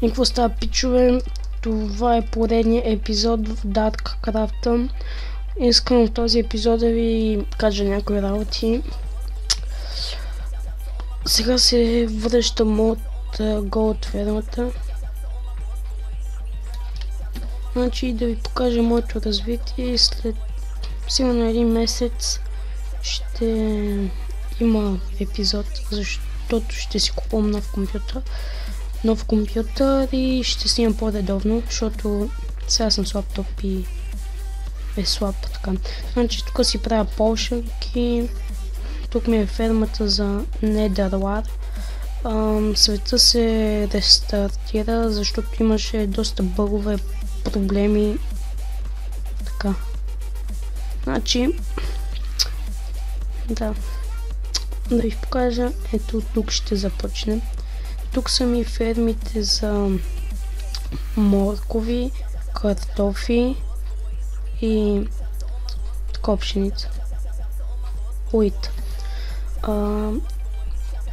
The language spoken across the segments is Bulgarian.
И какво става, пичове? Това е поредният епизод в Darkcraft. Искам в този епизод да ви кажа някои работи. Сега се връщам от гол от фермата. Значи да ви покажа моето развитие. След сигурно един месец ще има епизод, защото ще си купувам нов компютър и ще снимам по-редовно, защото сега съм с лаптоп и е слаб така. Значи тук си правя полшарки, тук ми е фермата за Недърлар. Света се рестартира, защото имаше доста бъгове, проблеми. Така. Значи, да ви покажа, ето тук ще започнем. Тук са ми фермите за моркови, картофи и такова пшеница. Уит.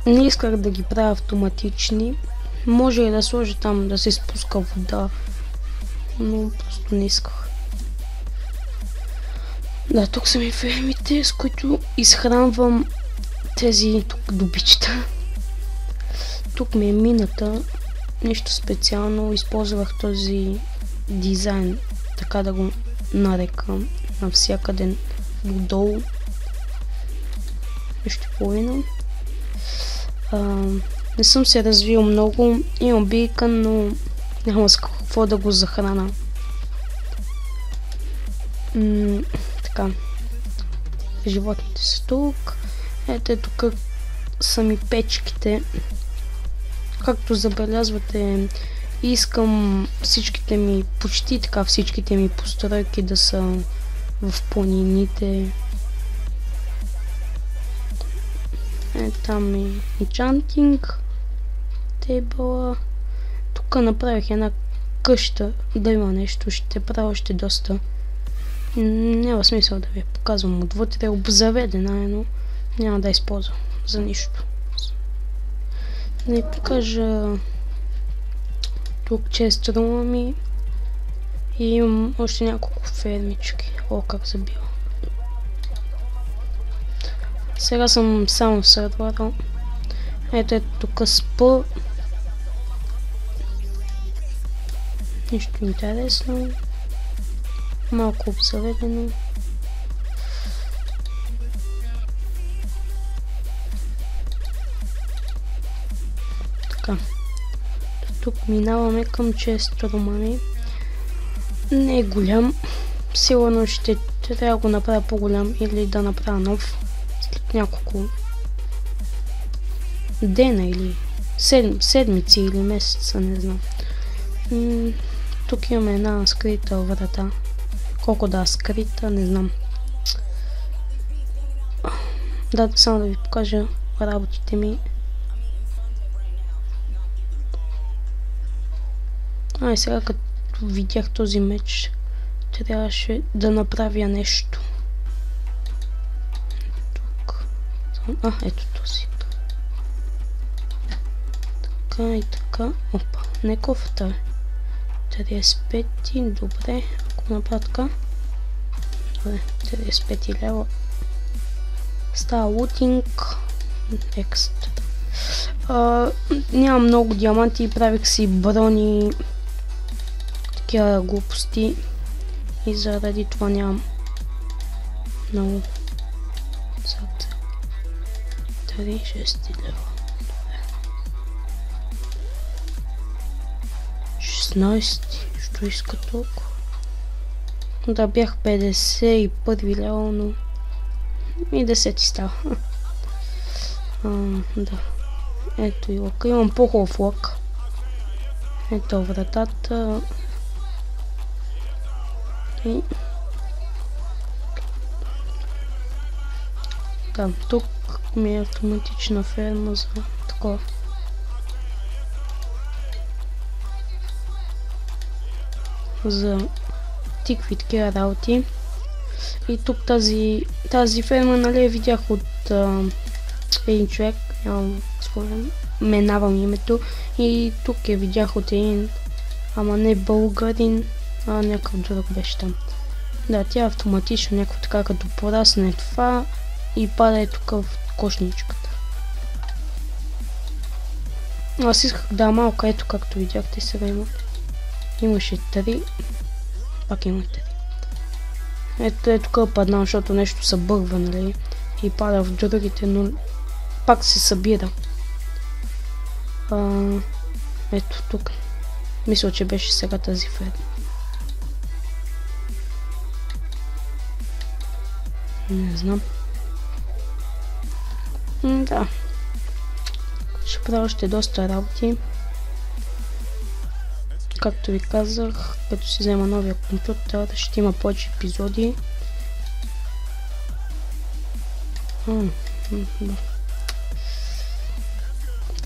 Не исках да ги правя автоматични. Може и да сложа там да се спуска вода, но просто не исках. Да, тук са ми фермите, с които изхранвам тези тук добичета. Тук ми е мината, нищо специално, използвах този дизайн, така да го нарека, навсякъде долу. Нещо половина. Не съм се развил много, имам бейкън, но няма с какво да го захрана. Така. Животните са тук. Ето тук са ми печките. Както забелязвате, искам почти така всичките ми постройки да са в планините. Там е enchantment тейбъла. Тук направих една къща, да има нещо, ще правя още доста. Няма смисъл да ви показвам отвътре, обзаведена е, но няма да използвам за нищо. Да ви покажа тук честрума ми и имам още няколко фермички. О, как забива. Сега съм само в сървъра. Ето тук спа. Нищо интересно. Малко обзаведено. Така. Тук минаваме към честрума ми. Не е голям. Сигурно ще трябва да го направя по-голям или да направя нов. След няколко дена или седмици или месеца, не знам. Тук имаме една скрита врата. Колко да скрита, не знам. Да, само да ви покажа работите ми. И сега като видях този меч, трябваше да направя нещо. Тук. Ето този. Така и така. Опа, не кофата е. 35, добре. Ако направя така. Добре, 35 лева. Става лутинг. Екстра. Нямам много диаманти и правих си брони. Такива глупости. И заради това нямам много. 3-6 лева. 16. Що иска толкова? Да, бях 51 лева, но и 10 става. Да. Ето и лъка. Имам по-хубав лък. Ето вратата. И там, тук ми е автоматична ферма за такова. За тикви такива работи. И тук тази ферма, нали, видях от един човек, нямам спомен, запоменавам името. И тук я видях от един, ама не българин, а някакъв друг беше там. Да, тя автоматично някакво така като порасне това и пада е тук в кошничката. Аз исках да малко, ето както видяхте сега имаше 3, пак има 3. Ето е тук паднал, защото нещо се бъгва, нали, и пада в другите, но пак се събира. Ето тук. Мисля, че беше сега тази ферма. Не знам. Да. Ще правя още доста работи. Както ви казах, като си взема новия компютър, ще има повече епизоди.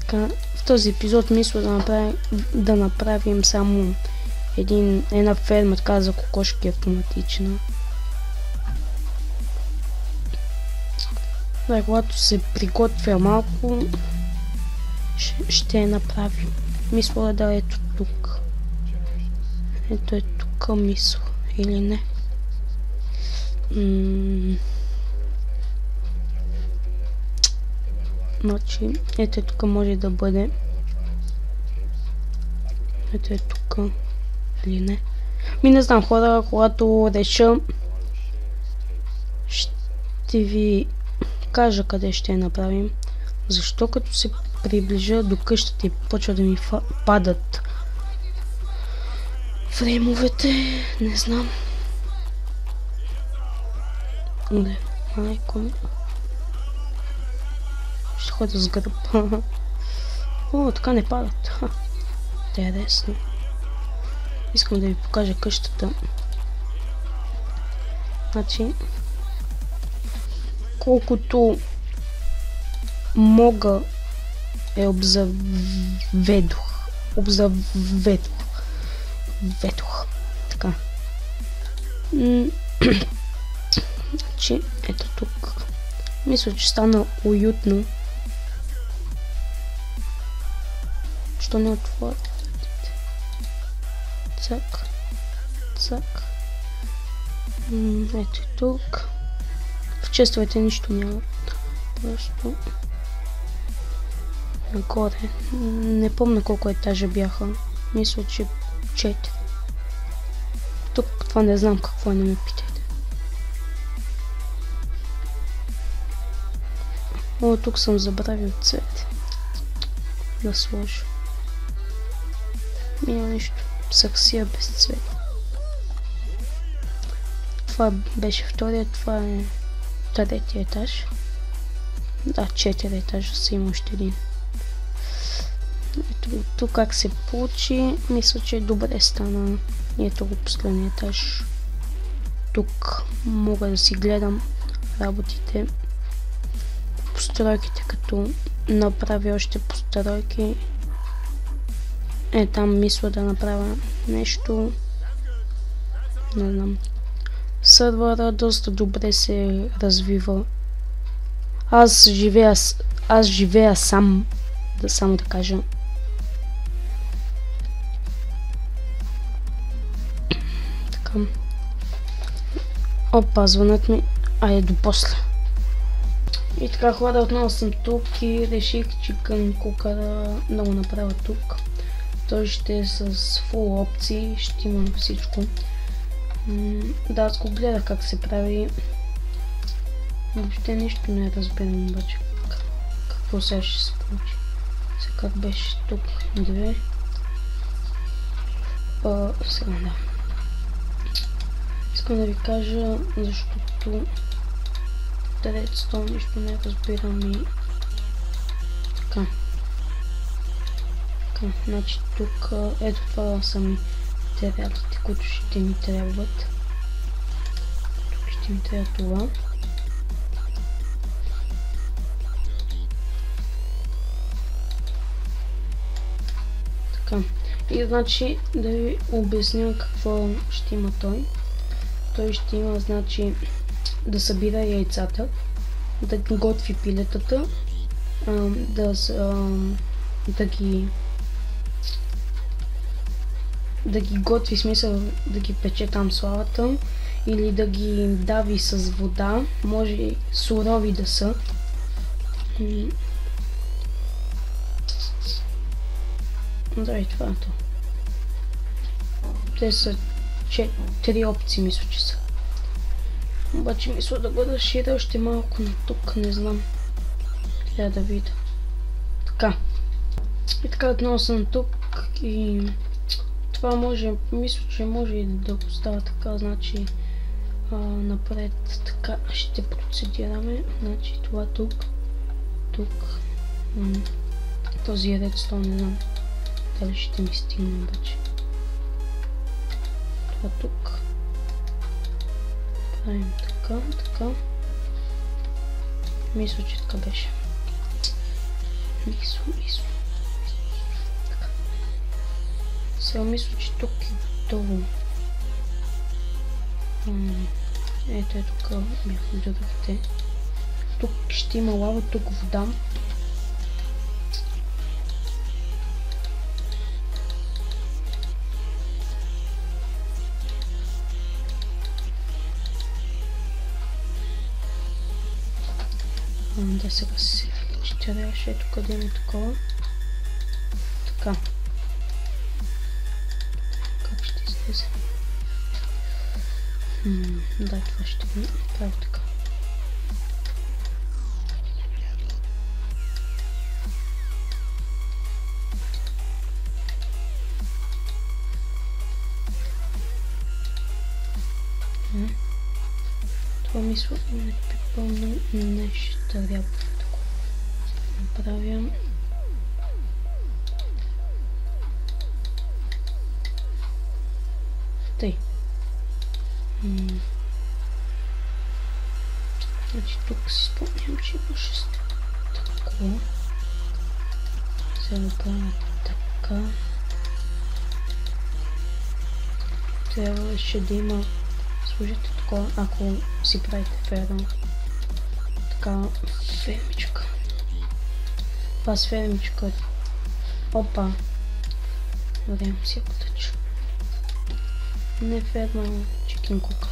Така, в този епизод мисля да направим само една ферма така за кокошки автоматична. Да, когато се приготвя малко, ще я направим. Мисля да е ето тук. Ето е тук мисля, или не? Значи, ето е тук може да бъде. Ето е тук, или не? Не знам, хора, когато реша, ще ви кажа къде ще я направим. Защо като се приближа до къщата и почва да ми падат фреймовете, не знам. Не, майко ми. Ще ходя с гръб. О, така не падат. Интересно. Искам да ви покажа къщата. Значи, колкото мога обзаведох. Така. Значи, ето тук. Мисля, че стана уютно. Що не отворя? Цак. Цак. Ето и тук. В честовете нищо няма. Просто нагоре. Не помня колко етажа бяха. Мисля, че 4. Тук това не знам какво е, не ме питайте. О, тук съм забравил цвет. Да сложа. Няма нищо. Саксия без цвет. Това беше втория, това е третия етаж. Да, 4 етажа са, има още един. Ето тук как се получи, мисля, че добре стана. И ето го последния етаж. Тук мога да си гледам работите, постройките, като направя още постройки. Там мисля да направя нещо. Не знам. Сървъра доста добре се развива. Аз живея сам, само да кажа. Така. Опа, звънът ми. Айде до после. И така, хора, отново съм тук и реших, че към кукъра да го направя тук. Той ще е с фул опции, ще имам всичко. Да, аз го гледах как се прави. Въобще нищо не разбирам обаче. Какво сега ще се получи? Сега как беше тук? 2. Сега да. Искам да ви кажа, защото третото нищо не разбирам и така. Така, значи тук ето това са материалите, които ще ми трябват. Тук ще ми трябва това. Така. И значи да ви обясня какво ще има той. Той ще има, значи, да събира яйцата, да готви пилетата, да ги готви, смисъл да ги пече там славата, или да ги дави с вода, може сурови да са. Да, и това е то. Те са 4 опции, мисля, че са. Обаче мисля да го разширя още малко на тук, не знам. Трябва да видя. Така. И така отново съм тук и това може, мисля, че може и да го става така, значи напред така ще процедираме. Значи това тук, този редстоун, не знам дали ще ми стигне обаче. Това тук. Правим така. Мисля, че така беше. Мисля. Така. Сега мисля, че тук е готово. Ето тук бяха другите. Тук ще има лава, тук вода. Да, сега се трябваше ето къде има такова. Така. Как ще излезе? Да, това ще го направя така. Това мисля не пипълно нещо трябва да го направя. Тъй. Значи тук си спомням, че имаше такова. Сега го правя така. Трябваше да има, служите такова, ако си правите ферма. Така, фермичка. Това с фермичка. Опа. Варям си тъч. Не ферма, чикен кука.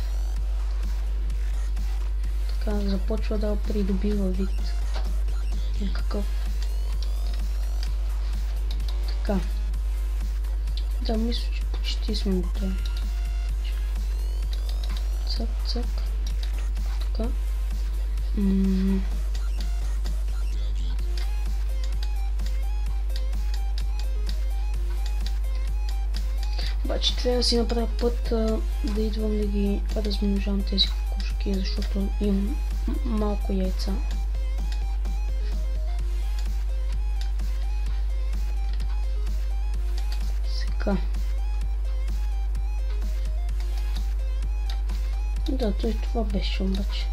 Така, започва да придобива вид. Някакъв. Така. Да, мисля, че почти сме готови. Цак. Така. Обаче трябва да си направя път да идвам да ги размножавам тези кукушки, защото имам малко яйца. Сега. Да, той това беше обаче.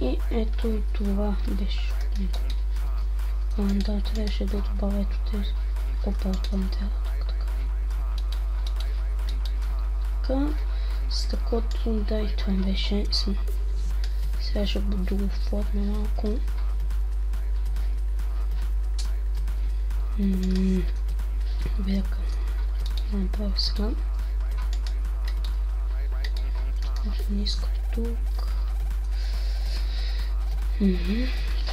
И ето и това беше. Да, трябваше да добавя ето тези. Опа, това не трябва така. Така, стъклото, да, и това беше. Сега ще го оформя малко. Века. Направя сега. Още ниско тук.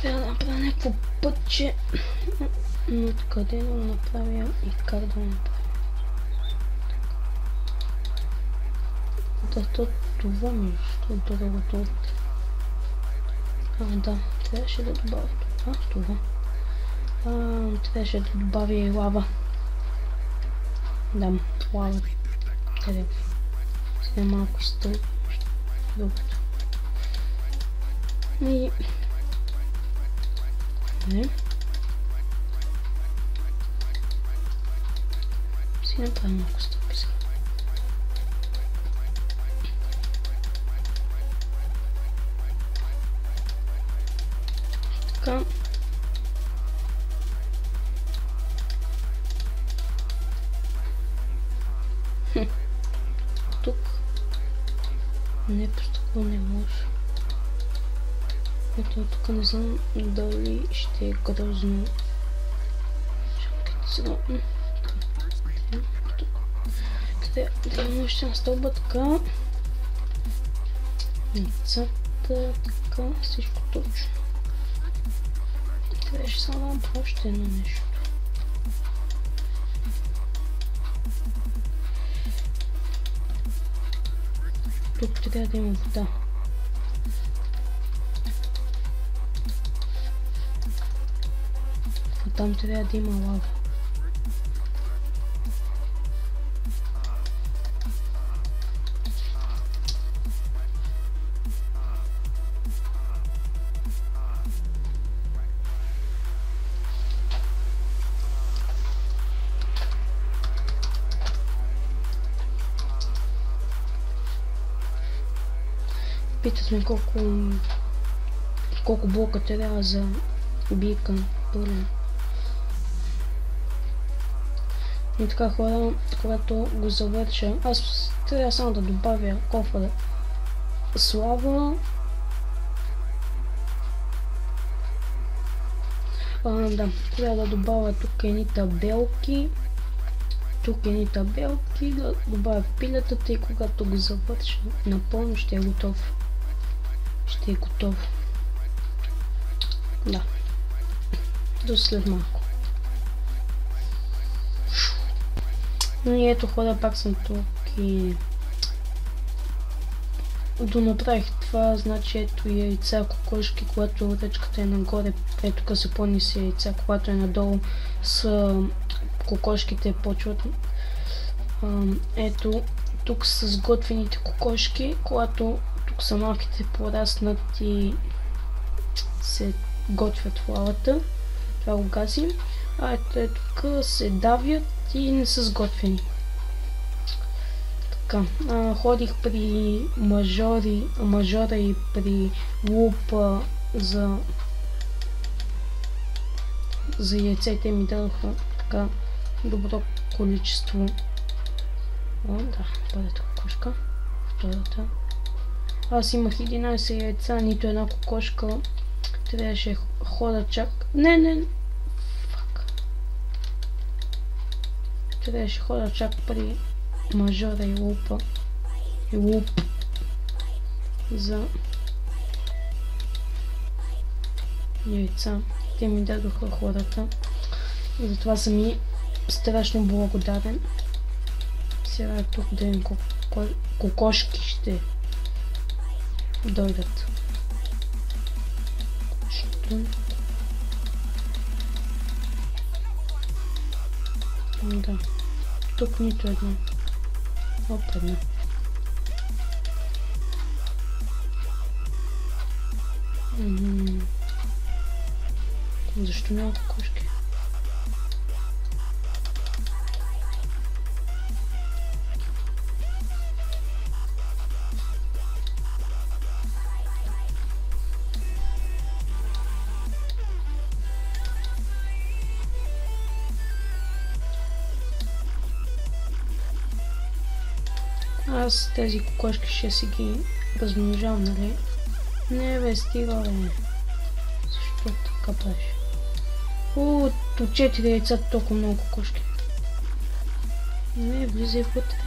Трябва да направя някакво пътче. Но откъде да го направя и как да го направя. Да, това ми е другото. Да, трябваше да добавя това. Трябваше да добавя и лава. Да, лава. Къде? Сега малко изтъл. Другото. И... Не. Си направим малко стъпи сега. Така. дали ще е грозно. Чакайте сега. Трябва нещо на стълба, така. Яйцата, така, всичко точно. Трябваше само да дам още едно нещо. Тук трябва да има вода. А там трябва да има лава. Питат ме колко блока трябва за бикън пълен. И така хора, когато го завърша, аз трябва само да добавя кофа слава. Да, трябва да добавя тук едни табелки. Да добавя пилетата и когато го завърша напълно ще е готов. Да. До след малко. И ето хора, пак съм тук и донаправих това, значи ето яйца, кокошки, когато ръчката е нагоре, ето тук са по-ниси яйца, когато е надолу с кокошките почват. Ето тук са сготвените кокошки, когато тук са малките пораснат и се готвят в лавата. Това го газим. А ето тук се давят и не са сготвени. Така, ходих при мажора и при лупа за яйцете, ми дадоха така добро количество. Да, първата кокошка, втората. Аз имах 11 яйца, нито една кокошка. Трябваше хода чак... Не! Фак. Трябваше хода чак при мажора и лупа. И луп. За яйца. Те ми дадоха хората. И затова съм ми страшно благодарен. Сега е тук да им кокошки ще дойдат. Да. Тук нито едно. Оп, едно. Защо няма кокошки? Аз тези кокошки ще си ги размножавам, нали? Не бе, стига бе. Защо така правиш? От 4 яйца толкова много кокошки. Не, влизай вътре.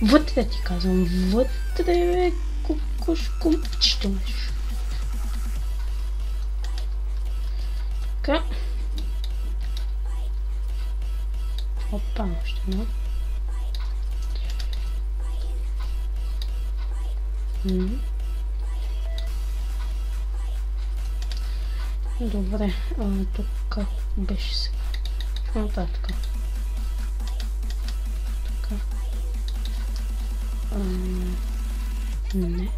Вътре ти казвам. Вътре бе, кокошко. Че имаш. Така. Опа, още едно. Добре, тук как беше сега? Така. Не.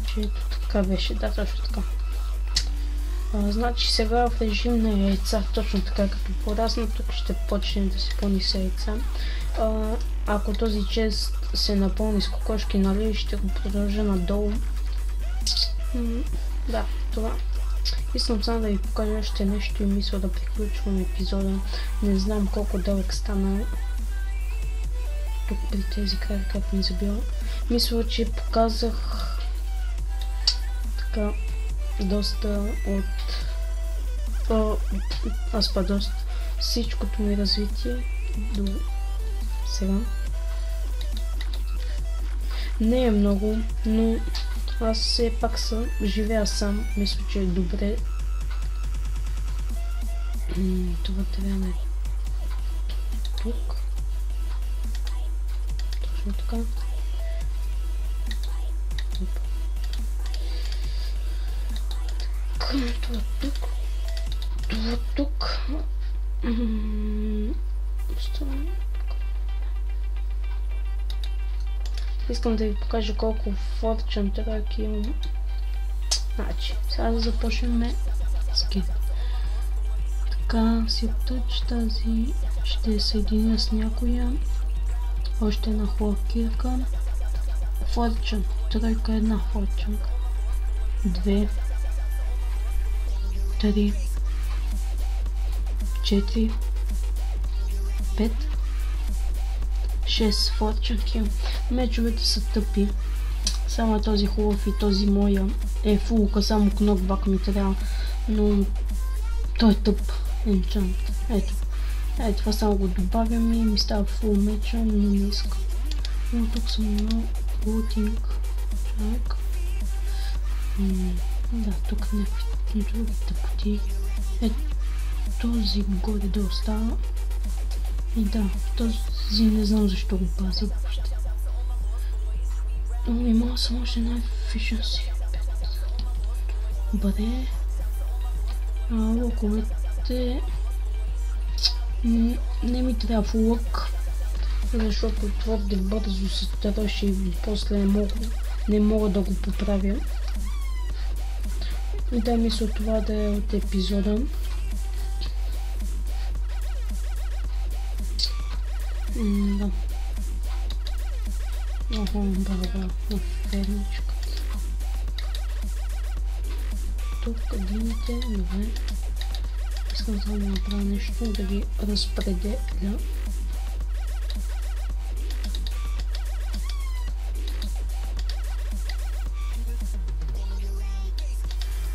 Че ето така беше, да, точно така. Значи сега в режим на яйца, точно така като пораснат, тук ще почне да се пълни с яйца. Ако този чест се напълни с кокошки, нали, ще го продължа надолу. Да, това. Искам само да ви покажа още нещо и мисля да приключвам епизода. Не знам колко дълъг стана тук при тези краи, как ми забила. Мисля, че показах така доста доста всичкото ми развитие до сега. Не е много, но аз все пак живея сам. Мисля, че е добре. Това трябва да е тук. Точно така. Това тук. Това тук. Искам да ви покажа колко Fortune тройки имам. Значи, сега да започнем с кит. Така си тъч тази ще съединя с някоя. Още една хлоркирка. Fortune тройка, една Fortune. 2 3 4 5 6 форчунки. Мечовете са тъпи. Само този хубав и този моя е фулка, само кнокбак ми трябва, но той е тъп енчант. Ето това само го добавям и ми става фул меча, но не иска. Но тук съм на лутинг. Чак. Да, тук някакви други тъпоти. Този горе-долу става. И да, този не знам защо го пази въобще. Но имала съм още една efficiency. Бъде. Луковете не ми трябва лък, защото твърде бързо се търши и после не мога да го поправя. И да, мисля това да е от епизода. Да. Браво, на фермичка. Тук димите, добре. Искам само да направя нещо, да ги разпределя.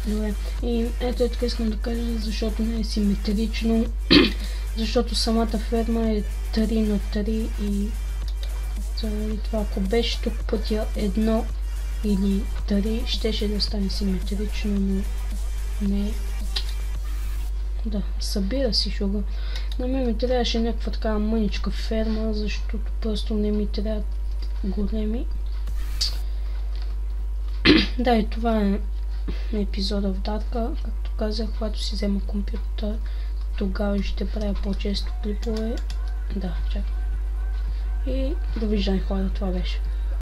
Добре, и ето така искам да кажа, защото не е симетрично, защото самата ферма е 3 на 3 и заради това, ако беше тук пътя 1 или 3, щеше да стане симетрично, но не. Да, събира си шуга. На мен ми трябваше някаква такава мъничка ферма, защото просто не ми трябват големи. Да, и това е епизода в Дарка. Както казах, когато си взема компютър, тогава ще правя по-често клипове. Да, чакай. И довиждане хора, това беше.